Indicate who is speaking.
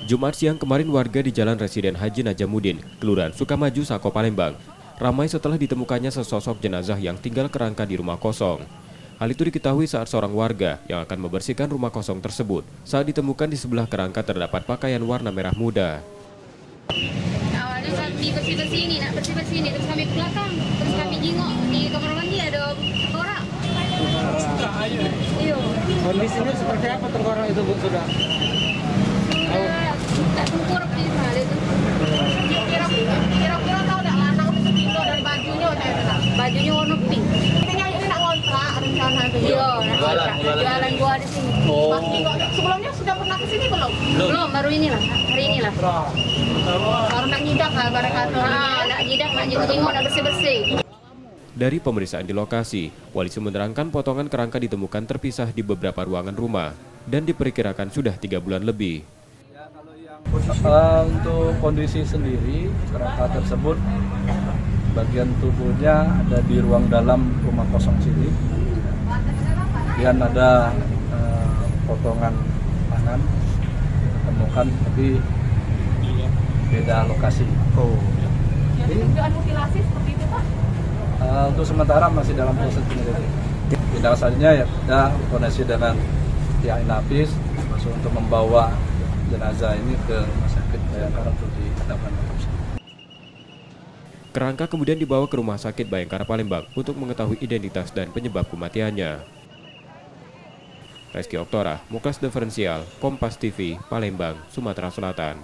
Speaker 1: Jumat siang kemarin warga di Jalan Residen Haji Najamuddin, Kelurahan Sukamaju, Sako, Palembang, ramai setelah ditemukannya sesosok jenazah yang tinggal kerangka di rumah kosong. Hal itu diketahui saat seorang warga yang akan membersihkan rumah kosong tersebut saat ditemukan di sebelah kerangka terdapat pakaian warna merah muda.
Speaker 2: Awalnya kami bersih-bersih ini, terus kami ke belakang, terus kami jengok di kamar mandi ada orang. Iya.
Speaker 3: Kondisinya seperti apa tengkorak itu, Bu, sudah?
Speaker 2: Tak tengkurap di sana itu. Kira-kira tahu tak lanang itu sepilo dan bajunya bajunya warna pink. Intinya ini nak ngontrak rencana itu. Iya, nak ngontrak. Jualan gua di sini.
Speaker 3: Oh.
Speaker 2: Sebelumnya sudah pernah ke sini belum? Belum, baru inilah, hari inilah. Baru nak nyidak lah, barangkali. Nak nyidak, nak jenguk-jenguk, nak bersih-bersih.
Speaker 1: Dari pemeriksaan di lokasi, polisi menerangkan potongan kerangka ditemukan terpisah di beberapa ruangan rumah dan diperkirakan sudah 3 bulan lebih.
Speaker 4: Untuk kondisi sendiri, kerangka tersebut bagian tubuhnya ada di ruang dalam rumah kosong sini. Dan ada potongan tangan ditemukan, tapi beda lokasi.
Speaker 2: Jadi dugaan mutilasi seperti itu, Pak?
Speaker 4: Untuk sementara masih dalam proses penyelidikan. Tindak lanjutnya ya kita koordinasi dengan pihak Inafis untuk membawa jenazah ini ke rumah sakit Bayangkara untuk dilakukan otopsi.
Speaker 1: Kerangka kemudian dibawa ke Rumah Sakit Bayangkara Palembang untuk mengetahui identitas dan penyebab kematiannya. Reski Oktora, Muklas Diferensial, Kompas TV, Palembang, Sumatera Selatan.